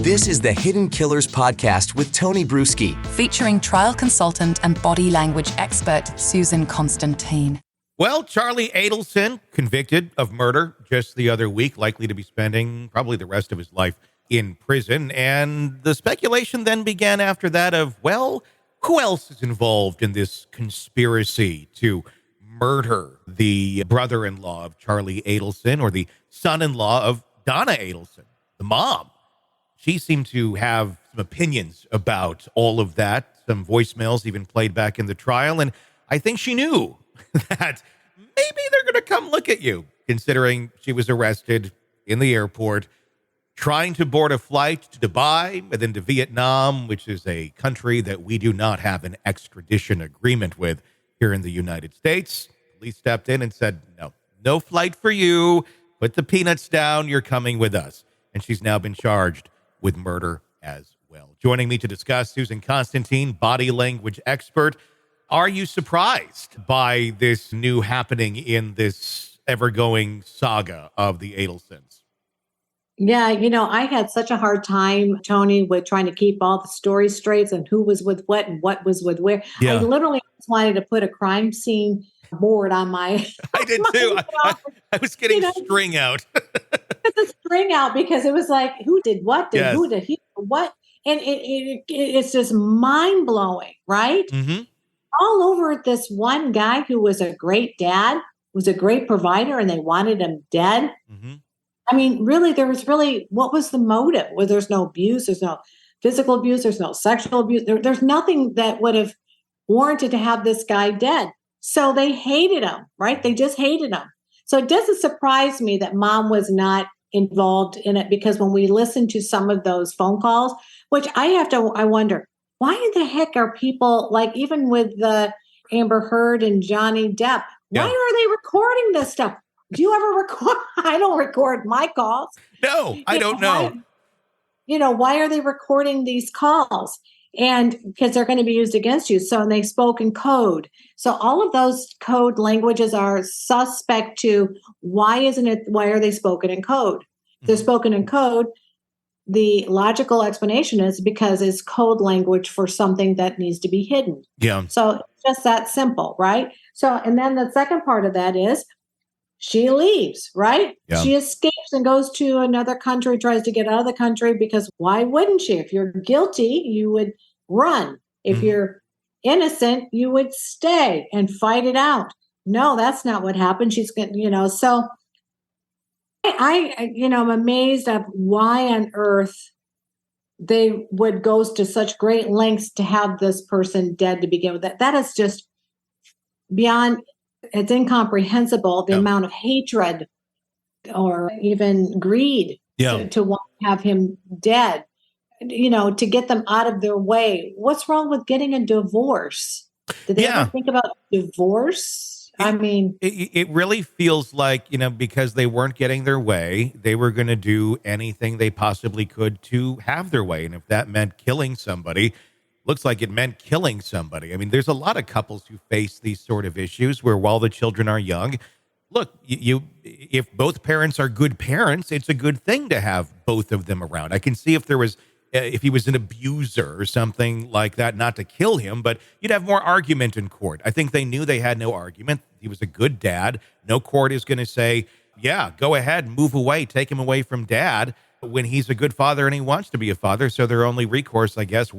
This is the Hidden Killers podcast with Tony Brueski, featuring trial consultant and body language expert Susan Constantine. Well, Charlie Adelson, convicted of murder just the other week, likely to be spending probably the rest of his life in prison. And the speculation then began after that of, well, who else is involved in this conspiracy to murder the brother-in-law of Charlie Adelson or the son-in-law of Donna Adelson, the mom? She seemed to have some opinions about all of that. Some voicemails even played back in the trial. And I think she knew that maybe they're going to come look at you, considering she was arrested in the airport, trying to board a flight to Dubai and then to Vietnam, which is a country that we do not have an extradition agreement with here in the United States. Police stepped in and said, no flight for you. Put the peanuts down. You're coming with us. And she's now been charged with murder as well. Joining me to discuss, Susan Constantine, body language expert. Are you surprised by this new happening in this ever-going saga of the Adelsons? Yeah, I had such a hard time, Tony, with trying to keep all the stories straight and who was with what and what was with where. Yeah. I literally just wanted to put a crime scene board on my... I did too. I was getting string out. The string out because it was like, who did what? Who did he what? And it's just mind-blowing, right? Mm-hmm. All over this one guy who was a great dad, was a great provider, and they wanted him dead. Mm-hmm. I mean, really, what was the motive? Well, there's no abuse, there's no physical abuse, there's no sexual abuse. There's nothing that would have warranted to have this guy dead. So they hated him, right? They just hated him. So it doesn't surprise me that mom was not involved in it, because when we listen to some of those phone calls, which I wonder, why in the heck are people, like even with the Amber Heard and Johnny Depp, why are they recording this stuff? Do you ever record? I don't record my calls. No, I don't know. Why are they recording these calls? And because they're going to be used against you. So, and they spoke in code. So all of those code languages are suspect to why are they spoken in code? If they're spoken in code, the logical explanation is because it's code language for something that needs to be hidden. Yeah. So it's just that simple, right? So, and then the second part of that is she leaves, right? Yeah. She escapes and goes to another country, tries to get out of the country, because why wouldn't she? If you're guilty, you would run. If you're innocent, you would stay and fight it out. No, that's not what happened. She's going to, so I'm amazed at why on earth they would go to such great lengths to have this person dead to begin with. That is just beyond, it's incomprehensible, the amount of hatred or even greed to want to have him dead, to get them out of their way. What's wrong with getting a divorce? Did they ever think about divorce? It really feels like, because they weren't getting their way, they were going to do anything they possibly could to have their way. And if that meant killing somebody, looks like it meant killing somebody. I mean, there's a lot of couples who face these sort of issues where while the children are young, look, if both parents are good parents, it's a good thing to have both of them around. I can see if he was an abuser or something like that, not to kill him, but you'd have more argument in court. I think they knew they had no argument. He was a good dad. No court is going to say, yeah, go ahead, move away, take him away from dad when he's a good father and he wants to be a father. So their only recourse, I guess,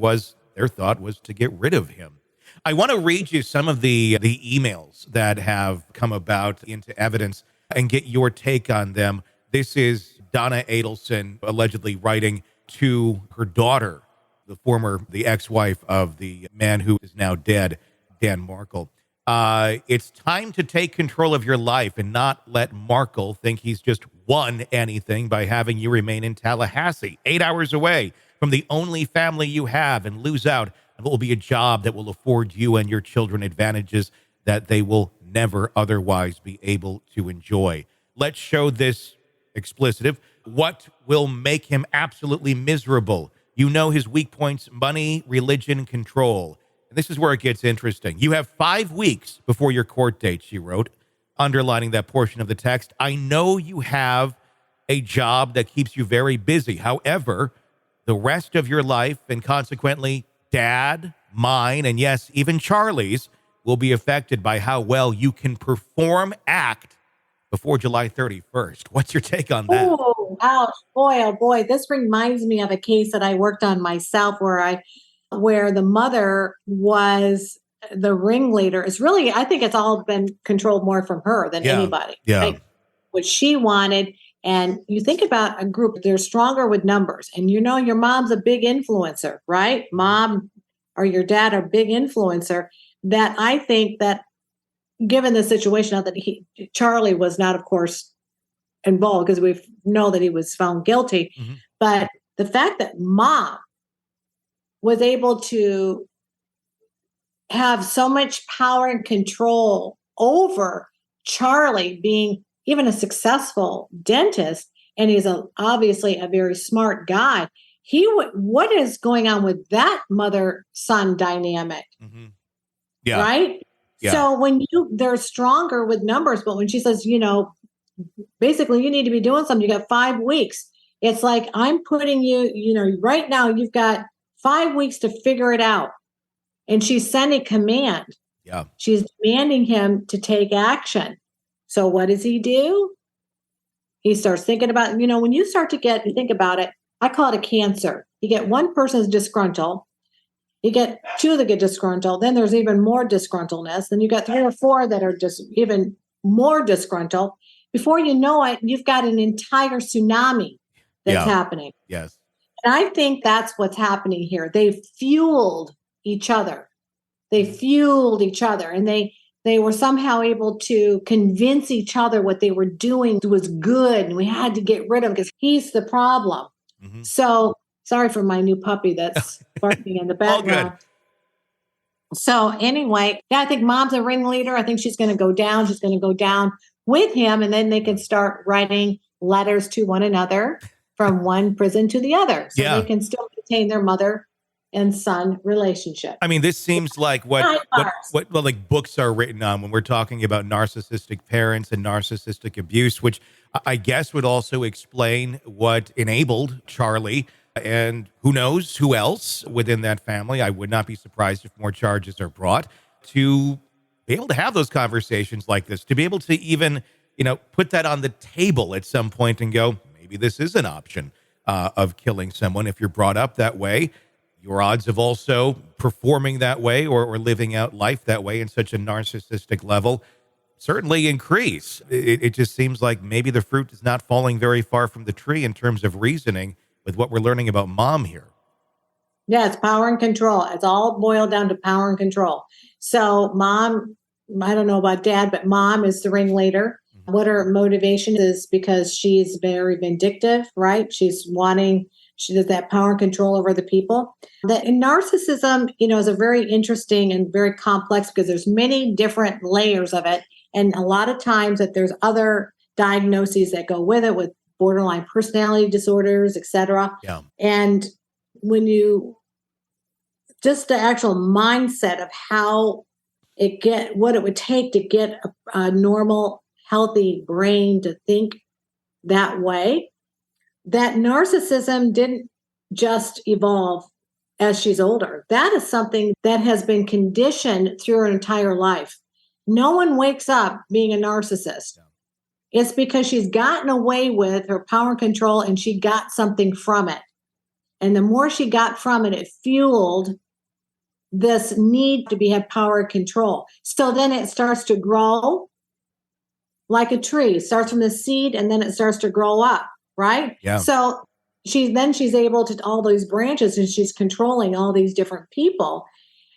their thought was to get rid of him. I want to read you some of the emails that have come about into evidence and get your take on them. This is Donna Adelson allegedly writing to her daughter, the ex-wife of the man who is now dead, Dan Markle. It's time to take control of your life and not let Markle think he's just won anything by having you remain in Tallahassee, 8 hours away from the only family you have, and lose out on what will be a job that will afford you and your children advantages that they will never otherwise be able to enjoy. Let's show this explicitive. What will make him absolutely miserable? You know his weak points: money, religion, control. And this is where it gets interesting. You have 5 weeks before your court date, she wrote, underlining that portion of the text. I know you have a job that keeps you very busy. However, the rest of your life, and consequently, Dad, mine, and yes, even Charlie's, will be affected by how well you can perform, act before July 31st. What's your take on that? Oh, ouch. Boy, oh boy. This reminds me of a case that I worked on myself where the mother was the ringleader. It's really, I think it's all been controlled more from her than anybody. Yeah. Right? What she wanted. And you think about a group, they're stronger with numbers. And you know, your mom's a big influencer, right? Mom or your dad are a big influencer. That I think that given the situation, not that Charlie was not, of course, involved because we know that he was found guilty, but the fact that mom was able to have so much power and control over Charlie being even a successful dentist, and he's obviously a very smart guy. What is going on with that mother-son dynamic? Yeah. Right? Yeah. So they're stronger with numbers, but when she says, basically you need to be doing something, you got 5 weeks. It's like, I'm putting you, right now you've got 5 weeks to figure it out. And she's sending command. Yeah. She's demanding him to take action. So what does he do? He starts thinking about, when you start to think about it, I call it a cancer. You get one person's disgruntled. You get two that get disgruntled. Then there's even more disgruntledness. Then you got 3 or 4 that are just even more disgruntled. Before you know it, you've got an entire tsunami that's happening. Yes. And I think that's what's happening here. They've fueled each other. And they were somehow able to convince each other what they were doing was good. And we had to get rid of him because he's the problem. So sorry for my new puppy that's barking in the background. All good. So anyway, I think mom's a ringleader. I think she's going to go down. She's going to go down with him. And then they can start writing letters to one another from one prison to the other. So they can still maintain their mother and son relationship. I mean, this seems like what like books are written on when we're talking about narcissistic parents and narcissistic abuse, which I guess would also explain what enabled Charlie and who knows who else within that family. I would not be surprised if more charges are brought to be able to have those conversations like this, to be able to even, put that on the table at some point and go, maybe this is an option of killing someone. If you're brought up that way, your odds of also performing that way or living out life that way in such a narcissistic level certainly increase. It just seems like maybe the fruit is not falling very far from the tree in terms of reasoning with what we're learning about mom here. Yeah, it's power and control. It's all boiled down to power and control. So mom, I don't know about dad, but mom is the ringleader. What her motivation is because she's very vindictive, right? She does that power and control over the people. Narcissism, is a very interesting and very complex because there's many different layers of it. And a lot of times that there's other diagnoses that go with it, with borderline personality disorders, etc. Yeah. And when just the actual mindset of how what it would take to get a normal, healthy brain to think that way, that narcissism didn't just evolve as she's older. That is something that has been conditioned through her entire life. No one wakes up being a narcissist. Yeah. It's because she's gotten away with her power and control and she got something from it. And the more she got from it, it fueled this need to have power and control. So then it starts to grow like a tree. It starts from the seed and then it starts to grow up, right? Yeah. So she's able to all these branches and she's controlling all these different people.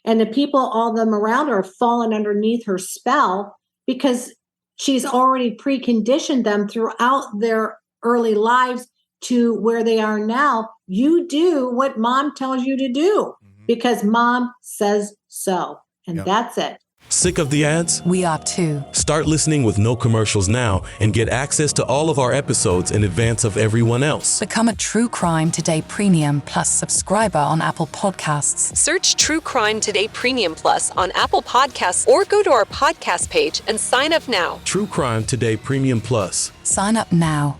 And the people, all of them around her, have fallen underneath her spell because she's already preconditioned them throughout their early lives to where they are now. You do what mom tells you to do because mom says so. And that's it. Sick of the ads? We are too. Start listening with no commercials now and get access to all of our episodes in advance of everyone else. Become a True Crime Today Premium Plus subscriber on Apple Podcasts. Search True Crime Today Premium Plus on Apple Podcasts or go to our podcast page and sign up now. True Crime Today Premium Plus. Sign up now.